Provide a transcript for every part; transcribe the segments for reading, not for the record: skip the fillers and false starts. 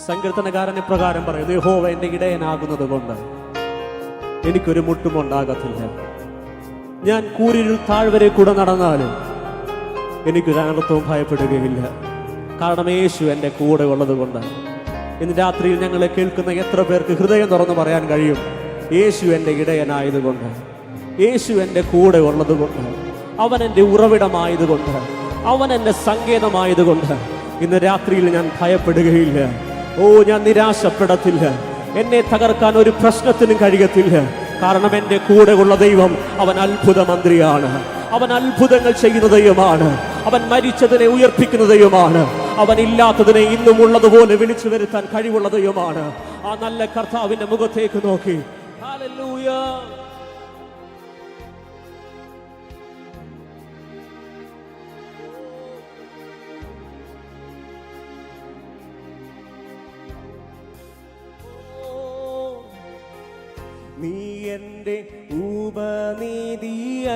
സങ്കീർത്തനകാരൻ ഇപ്രകാരം പറയുന്നു, യഹോവ എൻ്റെ ഇടയനാകുന്നത് കൊണ്ട് എനിക്കൊരു മുട്ടും ഉണ്ടാകത്തില്ല. ഞാൻ കൂരിരുൾ താഴ്വരെ കൂടെ നടന്നാലും എനിക്കൊരു അനർത്ഥവും ഭയപ്പെടുകയില്ല. കാരണം യേശു എൻ്റെ കൂടെ ഉള്ളത് കൊണ്ട്. ഇന്ന് രാത്രിയിൽ ഞങ്ങളെ കേൾക്കുന്ന എത്ര പേർക്ക് ഹൃദയം തുറന്ന് പറയാൻ കഴിയും, യേശു എൻ്റെ ഇടയനായതുകൊണ്ട്, യേശു എൻ്റെ കൂടെ ഉള്ളതുകൊണ്ട്, അവൻ എൻ്റെ ഉറവിടമായതുകൊണ്ട്, അവൻ എൻ്റെ സങ്കേതമായതുകൊണ്ട് ഇന്ന് രാത്രിയിൽ ഞാൻ ഭയപ്പെടുകയില്ല. ഞാൻ നിരാശപ്പെടത്തില്ല. എന്നെ തകർക്കാൻ ഒരു പ്രശ്നത്തിനും കഴിയത്തില്ല. കാരണം എൻ്റെ കൂടെ ഉള്ള ദൈവം അവൻ അത്ഭുത മന്ത്രിയാണ്. അവൻ അത്ഭുതങ്ങൾ ചെയ്യുന്ന ദൈവമാണ്. അവൻ മരിച്ചതിനെ ഉയർപ്പിക്കുന്ന ദൈവമാണ്. അവൻ ഇല്ലാത്തതിനെ ഇന്നും ഉള്ളതുപോലെ വിളിച്ചു വരുത്താൻ കഴിവുള്ള ദൈവമാണ്. ആ നല്ല കർത്താവിന്റെ മുഖത്തേക്ക് നോക്കി ഹല്ലേലൂയ. നീ എൻ്റെ ഉപനിധിയല്ലേ,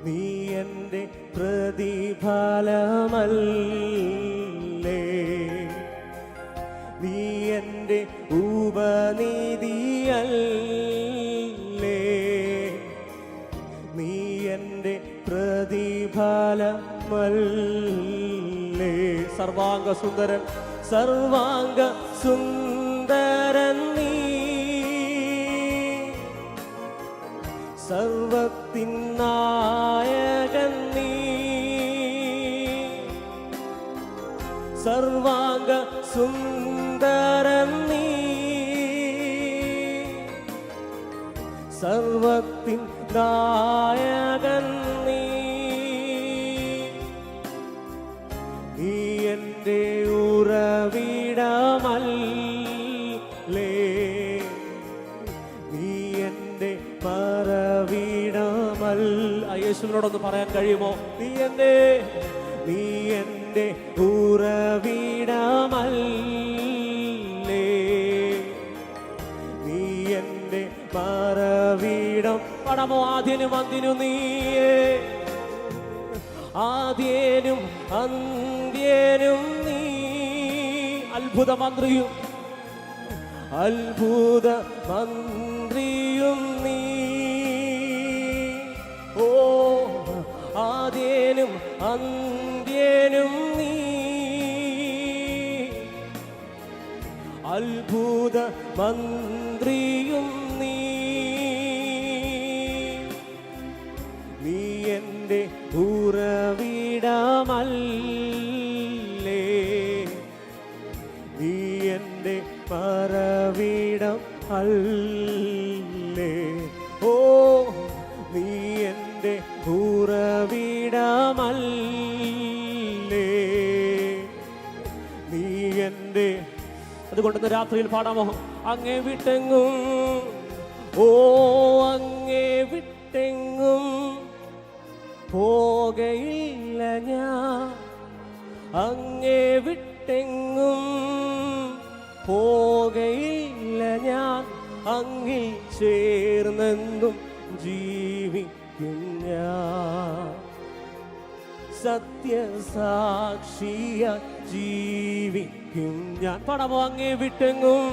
നീ എൻ്റെ പ്രതിഫലമല്ലേ, നീ എൻ്റെ ഉപനിധിയല്ലേ, നീ എൻ്റെ പ്രതിഫലമല്ലേ. സർവാംഗ സുന്ദരൻ, സർവാംഗ സുന്ദരൻ നീ, സർവത്തിൻ നായകൻ നീ, സർവാംഗ സുന്ദരൻ നീ, സർവത്തിൻ നായകൻ നീ. നീ എൻ്റെ ഉറവിടമല്ലേ, നീ എൻ്റെ മറവിടമല്ല. യേശുവിനോടൊന്ന് പറയാൻ കഴിയുമോ? നീ എൻ്റെ ഉറവിടമല്ലേ, നീ എൻ്റെ മറവിടം. പടമോ ആദ്യനും അന്ത്യനും നീയേ, ആദ്യനും അന്ത്യനും നീ, അത്ഭുത മന്ത്രിയും അത്ഭുത മന്ത്രിയും നീ. ആദ്യനും അന്ത്യനും നീ, അത്ഭുത മന്ത്രിയും നീ. നീ എൻ്റെ ഉറവിടമല്ലേ, നീ എൻ്റെ മറവിടം അല്ലേ. നീ എൻ്റെ ഉറവിടമല്ലേ, നീ എൻ്റെ. അതുകൊണ്ട് രാത്രിയിൽ പാടാമോ? അങ്ങേ വിട്ടെങ്ങും, അങ്ങേ വിട്ടെങ്ങും പോകയില്ല ഞാൻ, അങ്ങേ വിട്ടെങ്ങും പോകയില്ല ഞാൻ, അങ്ങിൽ ചേർന്നെന്നും ജീവിക്കും ഞാൻ, സത്യസാക്ഷിയ ജീവിക്കും ഞാൻ. പടമോ അങ്ങേ വിട്ടെങ്ങും,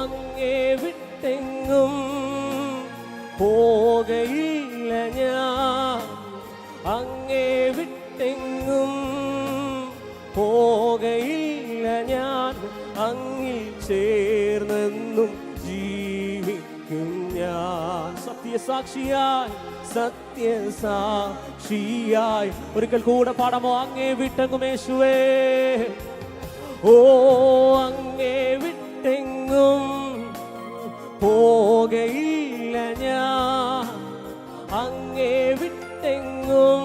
അങ്ങേ വിട്ടെങ്ങും പോകയില്ല ഞാൻ, അങ്ങേ വിട്ടെങ്ങും പോകയില്ല ഞാൻ, അങ്ങിൽ ചേർന്നെന്നും ജീവിക്കും ഞാൻ, സത്യസാക്ഷിയായി, സത്യസാക്ഷിയായി. ഒരിക്കൽ കൂടെ പാടാമോ? അങ്ങേ വിട്ടെങ്ങും യേശുവേ, അങ്ങേ വിട്ടെങ്ങും പോകയില്ല ഞാൻ, അങ്ങേ വിട്ടെങ്ങും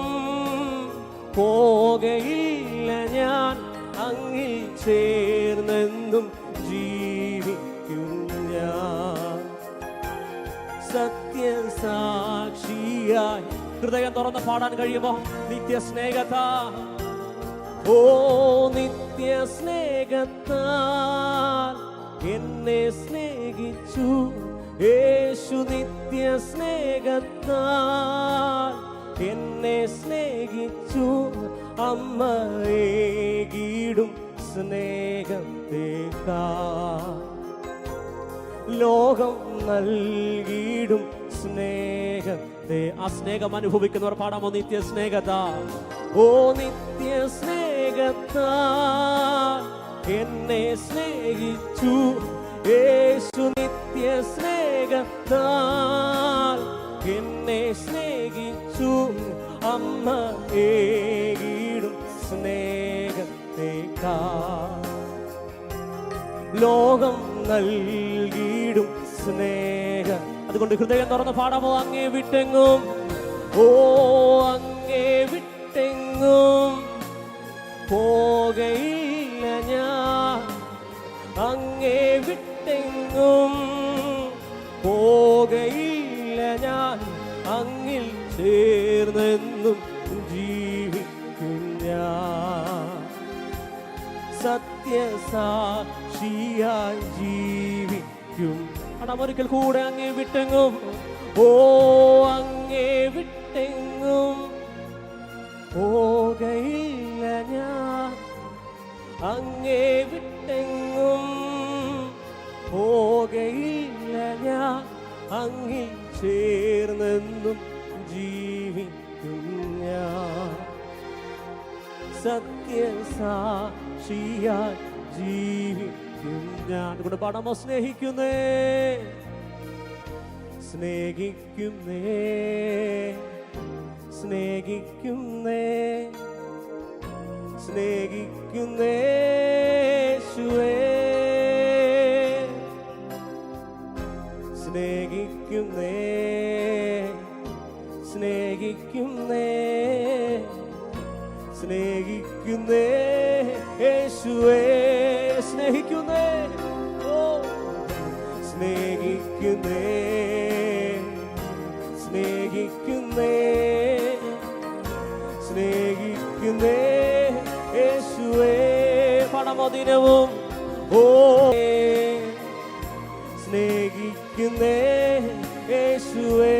പോകയില്ല ഞാൻ, അങ്ങിൽ ചേർന്നെന്നും ജീവിക്കും ഞാൻ, സത്യസാക്ഷിയായി. ഹൃദയം തുറന്ന് പാടാൻ കഴിയുമോ? നിത്യസ്നേഹത്താ, നിത്യസ്നേഹത്താൽ എന്നെ സ്നേഹിച്ചു യേശു, നിത്യസ്നേഹത്താൽ എന്നെ സ്നേഹിച്ചു, അമ്മയേകിടും സ്നേഹത്തേക്കാൾ ലോകം നൽകിയിടും സ്നേഹത്തെ. ആ സ്നേഹം അനുഭവിക്കുന്നവർ പാടാമോ? നിത്യ സ്നേഹത്താ, ഓ നിത്യ സ്നേഹത്താ എന്നെ സ്നേഹിച്ചു യേശു. നിത്യ സ്നേഹത്താൽ എന്നെ സ്നേഹിച്ചു. അമ്മയേകിടും സ്നേഹത്തേക്കാൾ ലോകം നൽകിയിടും സ്നേഹം. അതുകൊണ്ട് ഹൃദയം തുറന്ന് പാടാമോ? അങ്ങേ വിട്ടെങ്ങും, ഓ അങ്ങേ വിട്ടെങ്ങും പോകയില്ല ഞാൻ. അങ്ങേ വിട്ടെങ്ങും പോകയില്ല ഞാൻ. അങ്ങിൽ ചേർന്നെന്നും ജീവിക്കും ഞാൻ. സത്യസാക്ഷിയായി ജീവിക്കും. ഒരിക്കൽ കൂടെ അങ്ങേ വിട്ടെങ്ങും, ഓ അങ്ങേ വിട്ടെങ്ങും പോകയില്ല ഞാൻ. അങ്ങേ വിട്ടെങ്ങും പോകയില്ല ഞാൻ. അങ്ങിൽ ചേർന്നെന്നും ജീവിക്കും ഞാൻ. സത്യസാക്ഷിയായി ജീവിക്കും ഞാൻ. അതുകൊണ്ട് പാടാമോ? സ്നേഹിക്കുന്നേ സ്നേഹിക്കുന്നേ സ്നേഹിക്കുന്നേ സ്നേഹിക്കുന്നേ യേശുവേ. സ്നേഹിക്കുന്നേ സ്നേഹിക്കുന്നേ സ്നേഹിക്കുന്നേ യേശുവേ. സ്നേഹിക്കുന്നേ, ഓ സ്നേഹിക്കുന്നേ സ്നേഹിക്കുന്നേ സ്നേഹിക്കുന്നേ യേശുവേ. പാടാമോ? ദിനവും ഓ സ്നേഹിക്കുന്നേ യേശുവേ.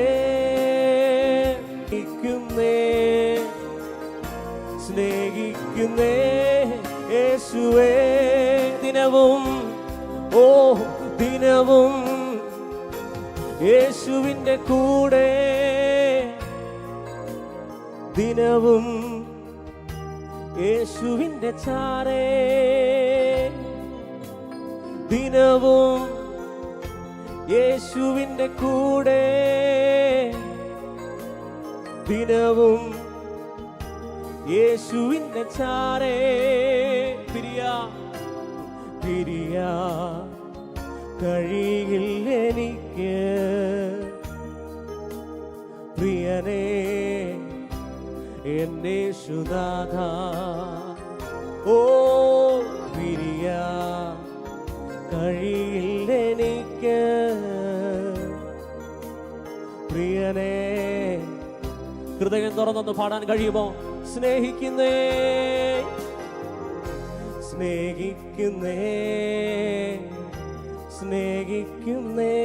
സ്നേഹിക്കുന്നേ യേശുവേ. ദിനവും, ഓ ദിനവും യേശുവിൻ്റെ കൂടെ. ദിനവും യേശുവിൻ്റെ ചാരേ. ദിനവും യേശുവിൻ്റെ കൂടെ. ദിനവും യേശുവിൻ്റെ ചാരേ. പിരിയാ കഴിയില്ല എനിക്ക് പ്രിയനേ എന്നേശുനാഥ. ഓ പിരിയാ കഴിയില്ല എനിക്ക് പ്രിയനേ. ഹൃദയം തുറന്നൊന്ന് പാടാൻ കഴിയുമോ? സ്നേഹിക്കുന്നേ സ്നേഹിക്കുന്നേ സ്നേഹിക്കുന്നേ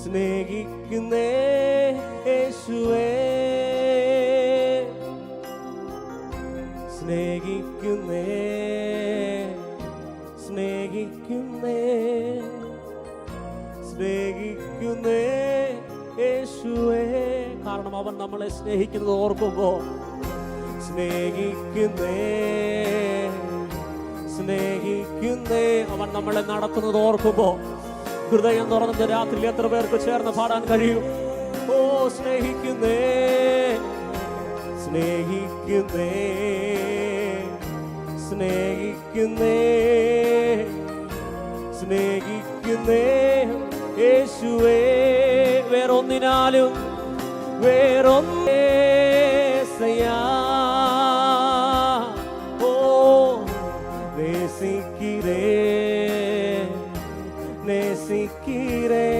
സ്നേഹിക്കുന്നേ യേശുവേ. സ്നേഹിക്കുന്നേ സ്നേഹിക്കുന്നേ സ്നേഹിക്കുന്നേ യേശുവേ. കാരണം അവൻ നമ്മളെ സ്നേഹിക്കുന്നത് ഓർക്കുമ്പോ സ്നേഹിക്കുന്നേ സ്നേഹിക്കുന്നേ. അവൻ നമ്മളെ നടത്തുന്നത് ഓർക്കുമ്പോ ഹൃദയം തുറന്ന രാത്രി എത്ര പേർക്ക് ചേർന്ന് പാടാൻ കഴിയും? ഓ സ്നേഹിക്കുന്നേ സ്നേഹിക്കുന്നേ സ്നേഹിക്കുന്നേ സ്നേഹിക്കുന്നേ യേശുവേ. വേറൊന്നിനാലും വേറൊന്നേസയാ. ഓ നേസിക്കിരേ നേസിക്കിരേ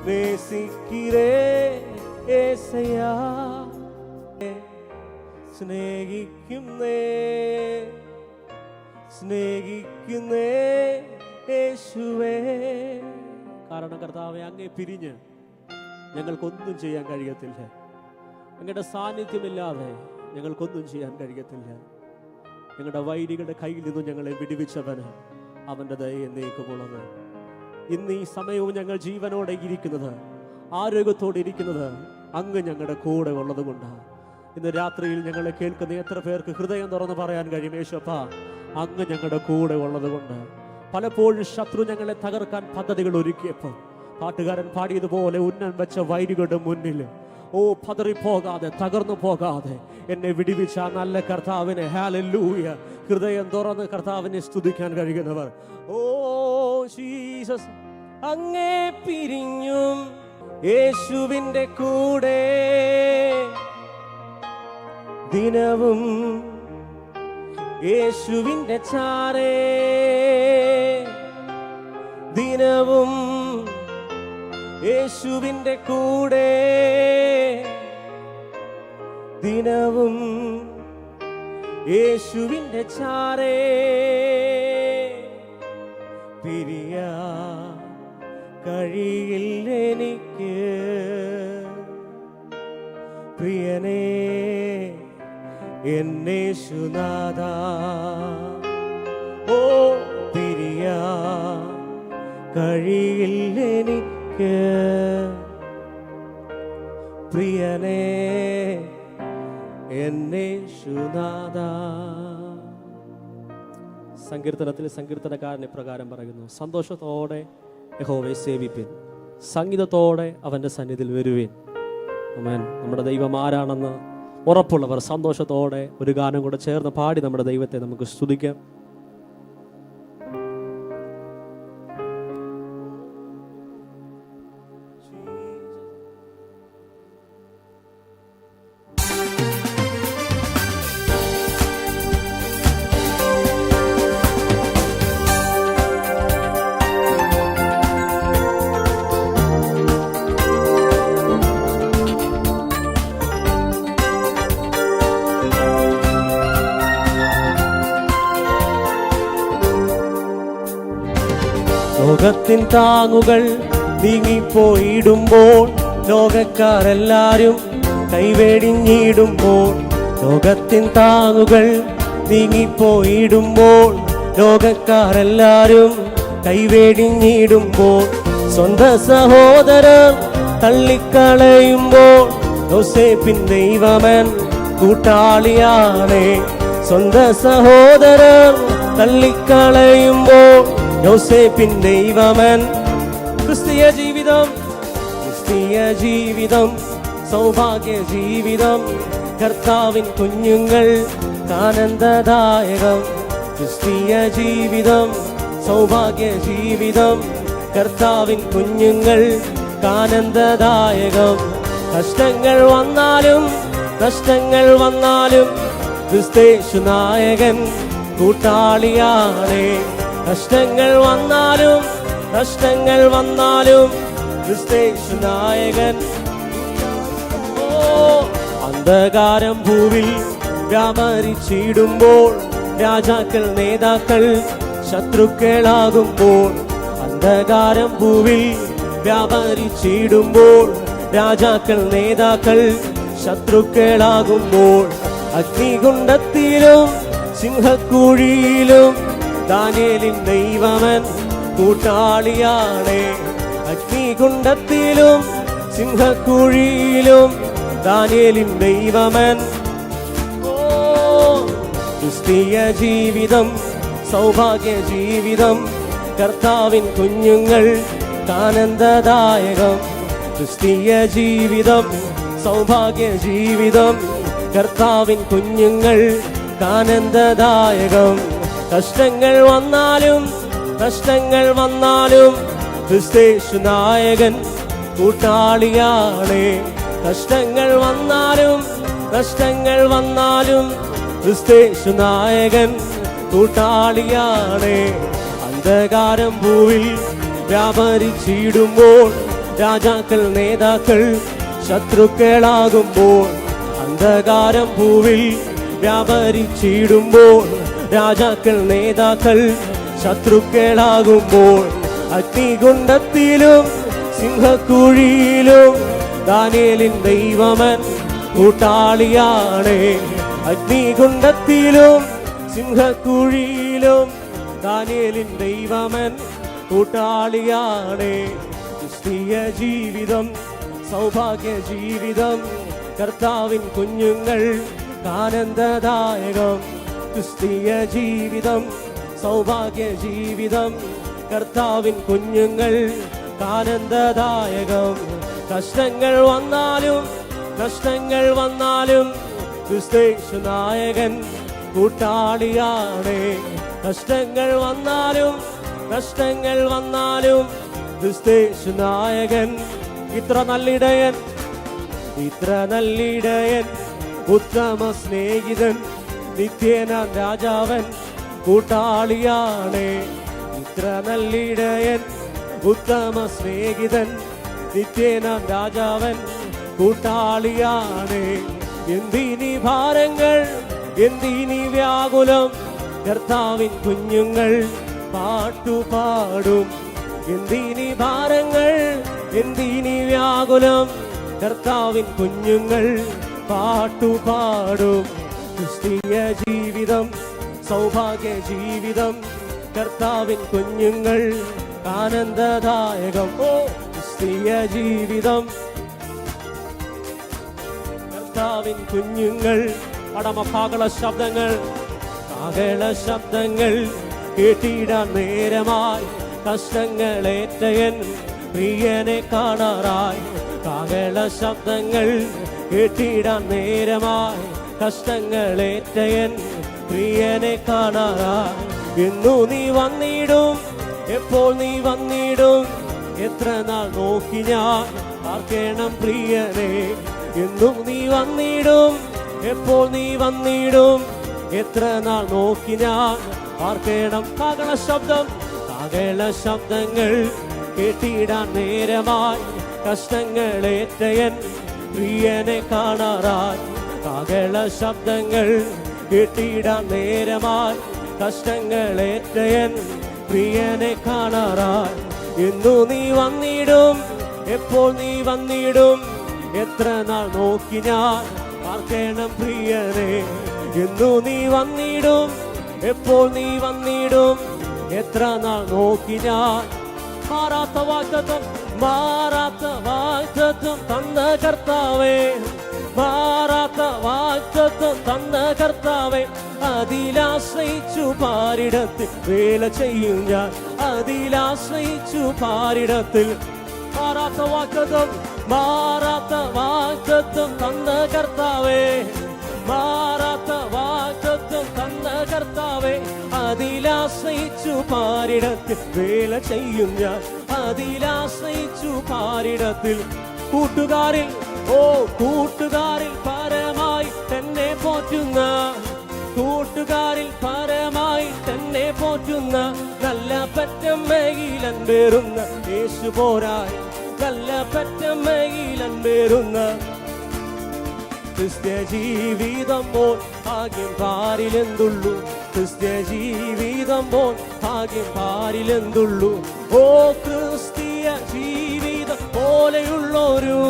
നേസിക്കിരേ യേശയ്യാ. സ്നേഹിക്കുന്നേ സ്നേഹിക്കുന്നേ യേശുവേ. കാരണം കർത്താവേ, അങ്ങേ പിരിഞ്ഞ് ഞങ്ങൾക്കൊന്നും ചെയ്യാൻ കഴിയത്തില്ല. അങ്ങയുടെ സാന്നിധ്യമില്ലാതെ ഞങ്ങൾക്കൊന്നും ചെയ്യാൻ കഴിയത്തില്ല. ഞങ്ങളുടെ വൈരികളുടെ കയ്യിൽ നിന്നും ഞങ്ങളെ വിടുവിച്ചവന് അവൻ്റെ ദയ എന്നേക്കുമുള്ളത്. ഇന്ന് ഈ സമയവും ഞങ്ങൾ ജീവനോടെ ഇരിക്കുന്നത്, ആരോഗ്യത്തോടെ ഇരിക്കുന്നത് അങ്ങ് ഞങ്ങളുടെ കൂടെ ഉള്ളത് കൊണ്ടാണ്. ഇന്ന് രാത്രിയിൽ ഞങ്ങളെ കേൾക്കുന്ന എത്ര പേർക്ക് ഹൃദയം തുറന്ന് പറയാൻ കഴിയും, യേശുവപ്പാ അങ്ങ് ഞങ്ങളുടെ കൂടെ ഉള്ളത് കൊണ്ട്. പലപ്പോഴും ശത്രു ഞങ്ങളെ തകർക്കാൻ പദ്ധതികൾ ഒരുക്കിയപ്പോൾ പാട്ടുകാരൻ പാടിയതുപോലെ ഉന്നം വെച്ച വൈരികളുടെ മുന്നിൽ പതറിപ്പോകാതെ, തകർന്നു പോകാതെ എന്നെ വിടുവിച്ച നല്ല കർത്താവിനെ, ഹല്ലേലൂയ, ഹൃദയം തുറന്ന് കർത്താവിനെ സ്തുതിക്കാൻ കഴിയുന്നവർ, ഓ ജീസസ്. അങ്ങേ പിരിഞ്ഞും യേശുവിൻ്റെ കൂടെ ദിനവും യേശുവിൻ്റെ ചാരേ ദിനവും യേശുവിൻ്റെ കൂടെ ദിനവും യേശുവിൻ്റെ ചാരേ പിരിയാ കഴിയില്ലെനിക്ക് പ്രിയനേ എന്നേശുനാഥാ. ഓ പിരിയാ കഴിയില്ലെനിക്ക് പ്രിയനേ എന്നേശുനാഥാ. സങ്കീർത്തനത്തിൽ സങ്കീർത്തനക്കാരൻ ഇപ്രകാരം പറയുന്നു, സന്തോഷത്തോടെ യഹോവയെ സേവിപ്പിൻ, സംഗീതത്തോടെ അവൻ്റെ സന്നിധിയിൽ വരുവിൻ. ആമേൻ. നമ്മുടെ ദൈവം ആരാണെന്ന് ഉറപ്പുള്ളവർ സന്തോഷത്തോടെ ഒരു ഗാനം കൂടെ ചേർന്ന് പാടി നമ്മുടെ ദൈവത്തെ നമുക്ക് സ്തുതിക്കാം. ലോകത്തിൻ താങ്ങുകൾ നീങ്ങിപ്പോയിടുമ്പോൾ, ലോകക്കാരെല്ലാരും കൈവേടിഞ്ഞിടുമ്പോൾ, ലോകത്തിൻ താങ്ങുകൾ നീങ്ങിപ്പോയിടുമ്പോൾ, ലോകക്കാരെല്ലാരും കൈവേടിഞ്ഞിടുമ്പോൾ, സ്വന്തം സഹോദരർ തള്ളിക്കളയുമ്പോൾ യോസേപ്പിൻ ദൈവമൻ കൂട്ടാളിയാണേ. സ്വന്തം സഹോദരർ തള്ളിക്കളയുമ്പോൾ യോസേപ്പിൻ ദൈവമൻ. ക്രിസ്തീയ ജീവിതം, ക്രിസ്തീയ ജീവിതം സൗഭാഗ്യ ജീവിതം, കർത്താവിൻ കുഞ്ഞുങ്ങൾ ആനന്ദദായകം. ക്രിസ്തീയ ജീവിതം സൗഭാഗ്യ ജീവിതം, കർത്താവിൻ കുഞ്ഞുങ്ങൾ ആനന്ദദായകം. കഷ്ടങ്ങൾ വന്നാലും നഷ്ടങ്ങൾ വന്നാലും ക്രിസ്തേശു നായകൻ കൂട്ടാളിയാണേ. കഷ്ടങ്ങൾ വന്നാലും നഷ്ടങ്ങൾ വന്നാലും ക്രിസ്തേശു നായകൻ. അന്ധകാരം ഭൂവിൽ വ്യാപരിച്ചിടുമ്പോൾ, രാജാക്കൾ നേതാക്കൾ ശത്രുക്കളാകുമ്പോൾ, അന്ധകാരം ഭൂവിൽ വ്യാപരിച്ചിടുമ്പോൾ, രാജാക്കൾ നേതാക്കൾ ശത്രുക്കളാകുമ്പോൾ, അഗ്നികുണ്ഡത്തിലും സിംഹക്കുഴിയിലും ദാനിയേലിൻ ദൈവമൻ കൂട്ടാളിയാണേ. അഗ്നികുണ്ഡത്തിലും സിംഹക്കുഴിയിലും ദാനിയേലിൻ ദൈവമൻ. ക്രിസ്തീയ ജീവിതം സൗഭാഗ്യ ജീവിതം, കർത്താവിൻ കുഞ്ഞുങ്ങൾ ആനന്ദദായകം. ക്രിസ്തീയ ജീവിതം സൗഭാഗ്യ ജീവിതം, കർത്താവിൻ കുഞ്ഞുങ്ങൾ ആനന്ദദായകം. കഷ്ടങ്ങൾ വന്നാലും നഷ്ടങ്ങൾ വന്നാലും ക്രിസ്തേശു നായകൻ കൂട്ടാളിയാണേ. കഷ്ടങ്ങൾ വന്നാലും നഷ്ടങ്ങൾ വന്നാലും ക്രിസ്തേശു നായകൻ കൂട്ടാളിയാണേ. അന്ധകാരം ഭൂവിൽ വ്യാപരിച്ചിടുമ്പോൾ, രാജാക്കൾ നേതാക്കൾ ശത്രുക്കളാകുമ്പോൾ, അന്ധകാരം ഭൂവിൽ വ്യാപരിച്ചിടുമ്പോൾ, രാജാക്കൾ നേതാക്കൾ ശത്രുക്കളാകുമ്പോൾ, അഗ്നികുണ്ഡത്തിലും സിംഹക്കുഴിയിലും ദാനിയേലിൻ ദൈവമൻ കൂട്ടാളിയാണേ. അഗ്നികുണ്ഡത്തിലും സിംഹക്കുഴിയിലും ദാനിയേലിൻ ദൈവമൻ കൂട്ടാളിയാണേ. ക്രിസ്തീയ ജീവിതം സൗഭാഗ്യ ജീവിതം, കർത്താവിൻ കുഞ്ഞുങ്ങൾ ആനന്ദദായകം. ക്രിസ്തീയ ജീവിതം സൗഭാഗ്യ ജീവിതം, കർത്താവിൻ കുഞ്ഞുങ്ങൾ ആനന്ദദായകം. കഷ്ടങ്ങൾ വന്നാലും നഷ്ടങ്ങൾ വന്നാലും ക്രിസ്തേശു നായകൻ കൂട്ടാളിയാണേ. കഷ്ടങ്ങൾ വന്നാലും നഷ്ടങ്ങൾ വന്നാലും ക്രിസ്തേശു നായകൻ. ഇത്ര നല്ലിടയൻ, ഇത്ര നല്ലിടയൻ, ഉത്തമ സ്നേഹിതൻ, നിത്യേന രാജാവൻ കൂട്ടാളിയാണേ. ഇത്ര നല്ലിടയൻ, ഉത്തമ സ്നേഹിതൻ, നിത്യേന രാജാവൻ കൂട്ടാളിയാണേ. എന്തിനി ഭാരങ്ങൾ, എന്തിനി വ്യാകുലം, കർത്താവിൻ കുഞ്ഞുങ്ങൾ പാട്ടുപാടും. എന്തിനി ഭാരങ്ങൾ, എന്തിനി വ്യാകുലം, കർത്താവിൻ കുഞ്ഞുങ്ങൾ പാട്ടുപാടും. ക്രിസ്തീയ ജീവിതം സൗഭാഗ്യ ജീവിതം, കർത്താവിൻ കുഞ്ഞുങ്ങൾ ആനന്ദദായകം. ഓ ക്രിസ്തീയ ജീവിതം, കർത്താവിൻ കുഞ്ഞുങ്ങൾ. പടമഭാഗള ശബ്ദങ്ങൾ, കാഹള ശബ്ദങ്ങൾ കേട്ടിടാൻ നേരമായി, കഷ്ടങ്ങളേറ്റയൻ പ്രിയനെ കാണാറായി. കാഹള ശബ്ദങ്ങൾ കേട്ടിടാൻ നേരമായി, കഷ്ടങ്ങളേറ്റയൻ പ്രിയനെ കാണാറായി. എന്നു നീ വന്നിടും, എപ്പോൾ നീ വന്നിടും, എത്ര നാൾ നോക്കി ഞാൻ പാർക്കണം പ്രിയനെ. എന്നും നീ വന്നിടും, എപ്പോൾ നീ വന്നിടും, എത്ര നാൾ നോക്കി ഞാൻ പാർക്കണം. കാഹള ശബ്ദം, കാഹള ശബ്ദങ്ങൾ കേട്ടിടാൻ നേരമായി, കഷ്ടങ്ങളേറ്റയൻ പ്രിയനെ കാണാറായി. കാഹള ശബ്ദങ്ങൾ കേട്ടിടാൻ നേരമായി, കഷ്ടങ്ങളേറ്റയൻ പ്രിയനെ കാണാറായി. എന്നു നീ വന്നിടും, എപ്പോൾ നീ വന്നിടും, എത്ര നാൾ നോക്കി ഞാൻ പാർക്കണം പ്രിയനെ. എന്നു നീ വന്നിടും, എപ്പോൾ നീ വന്നിടും, എത്ര നാൾ നോക്കി ഞാൻ. മാറാത്ത വാഗ്ദത്തം, മാറാത്ത വാഗ്ദത്തം തന്ന കർത്താവേ, മാറാത്ത വാഗ്ദത്തം തന്ന കർത്താവേ, അതിലാശ്രയിച്ചു പാരിടത്തിൽ വേല ചെയ്യും ഞാൻ. അതിലാശ്രയിച്ചു പാരിടത്തിൽ. മാറാത്ത വാഗ്ദത്തം, മാറാത്ത വാഗ്ദത്തം തന്ന കർത്താവേ, മാറാത്ത വാഗ്ദത്തം തന്ന കർത്താവേ, അതിലാശ്രയിച്ചു പാരിടത്തിൽ വേല ചെയ്യും ഞാൻ. അതിലാശ്രയിച്ചു പാരിടത്തിൽ. കൂട്ടുകാരിൽ, ഓ കൂട്ടുകാരിൽ പരമായി തന്നെ പോറ്റുന്ന, കൂട്ടുകാരിൽ പരമായി തന്നെ പോറ്റുന്ന, നല്ല പറ്റമ്മയിലൻ പേറുന്ന യേശു പോരായി. നല്ല പറ്റമ്മയിലൻ പേറുന്ന ക്രിസ്ത്യ ജീവിതം പോൽ ഭാഗ്യം പാരിലെന്തുള്ളൂ. ക്രിസ്ത്യ ജീവിതം പോൽ ഭാഗ്യം പാരിലെന്തുള്ളൂ. ഓ ക്രിസ്തീയ ജീവിതം പോലെയുള്ളൊരു,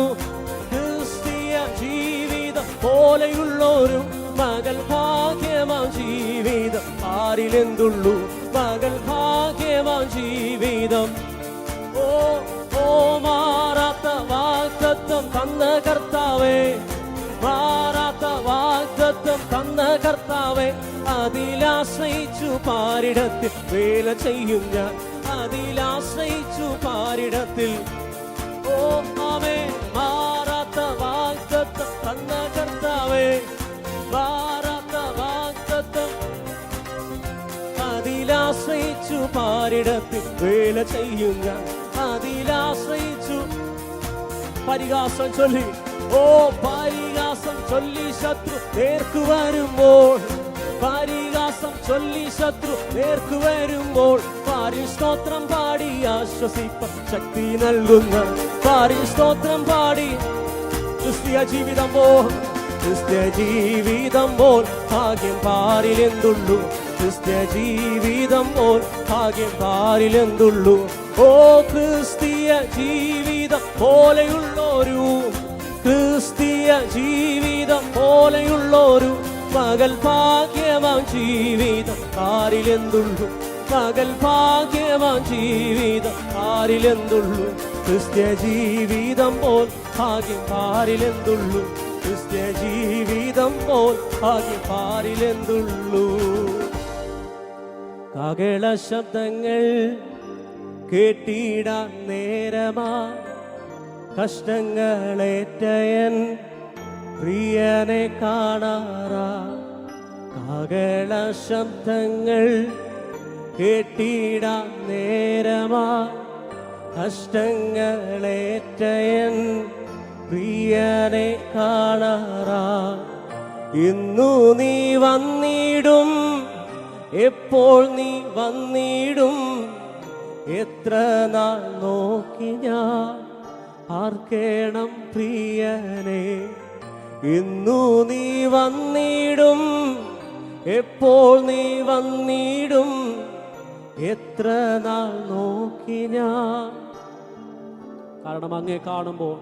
ക്രിസ്തീയ ജീവിതം പോലെയുള്ളൊരു മകൾ ഭാഗ്യമാം ജീവിതം പാരിലെന്തുള്ളൂ. മകൾ ഭാഗ്യമാം ജീവിതം. ഓ ഓ മാറാത്ത വാഗ്ദത്തം തന്ന കർത്താവേ, മാറാത്ത വാഗ്ദത്തം തന്ന കർത്താവേ, അതിലാശ്രയിച്ചു പാരിടത്തിൽ വേല ചെയ്യും ഞാൻ. അതിലാശ്രയിച്ചു പാരിടത്തിൽ. ഓ ആമേ, മാറാത്ത വാഗ്ദത്തം തന്ന കർത്താവേ, മാറാത്ത വാഗ്ദത്തം, അതിലാശ്രയിച്ചു പാരിടത്തിൽ വേല ചെയ്യും ഞാൻ. അതിലാശ്രയിച്ചു. പരിഹാസം ചൊല്ലി, ഓ പരിഹാസം ചൊല്ലി ശത്രു നേർക്കു വരുമ്പോൾ, പരിഹാസം ചൊല്ലി ശത്രു നേർക്കു വരുമ്പോൾ, പാരി സ്തോത്രം പാടി ആശ്വസിപ്പാൻ ശക്തി നൽകുന്ന, പാരി സ്തോത്രം പാടി. ക്രിസ്തീയ ജീവിതം പോൽ, ക്രിസ്ത്യ ജീവിതം പോൽ ഭാഗ്യം പാരിലെന്തുള്ളൂ. ക്രിസ്ത്യ ജീവിതം പോൽ ഭാഗ്യം പാരിലെന്തുള്ളൂ. ഓ ക്രിസ്തീയ ജീവിതം പോലെയുള്ളൊരു, ക്രിസ്തീയ ജീവിതം പോലെയുള്ളൊരു പകൽ ഭാഗ്യമാം ജീവിതം ആരിലെന്തുള്ളൂ? പകൽ ഭാഗ്യമാം ജീവിതം ആരിലെന്തുള്ളൂ? ക്രിസ്ത്യ ജീവിതം പോൽ ഭാഗ്യം ആരിലെന്തുള്ളൂ? ക്രിസ്ത്യ ജീവിതം പോൽ ഭാഗ്യം ആരിലെന്തുള്ളൂ? കാഹള ശബ്ദങ്ങൾ കേട്ടിടാൻ നേരമാ കഷ്ടങ്ങളേറ്റയൻ പ്രിയനെ കാണാറാ. കാഹള ശബ്ദങ്ങൾ കേട്ടിടാൻ നേരമാ കഷ്ടങ്ങളേറ്റയൻ പ്രിയനെ കാണാറാ. ഇന്നു നീ വന്നിടും, എപ്പോൾ നീ വന്നിടും, എത്ര നാൾ നോക്കി ഞാൻ ആർക്കേണം പ്രിയനെ. ഇന്നു നീ വന്നിടും, എപ്പോൾ നീ വന്നിടും, എത്ര നാൾ നോക്കി ഞാൻ. കാരണം അങ്ങേ കാണുമ്പോൾ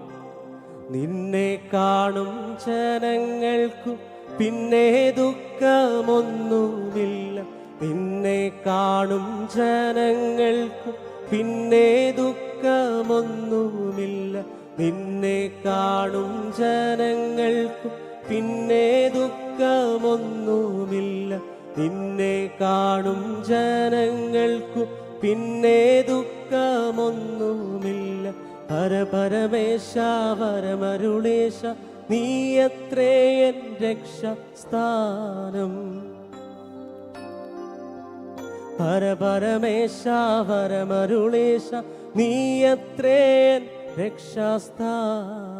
നിന്നെ കാണും ജനങ്ങൾക്കു പിന്നെ ദുഃഖമൊന്നുമില്ല. നിന്നെ കാണും ജനങ്ങൾക്കു പിന്നെ ദുഃഖമൊന്നുമില്ല. നിന്നെ കാണും ജനങ്ങൾക്കു പിന്നെ ദുഃഖമൊന്നുമില്ല. നിന്നെ കാണും ജനങ്ങൾക്കു പിന്നെ ദുഃഖമൊന്നുമില്ല. പരപരമേശ വരമരുളേശ നീയത്രേ എൻ രക്ഷാസ്ഥാനം. പരപരമേശ വരമരുളേശ നീയത്രേ എൻ രക്ഷാസ്ഥാനം.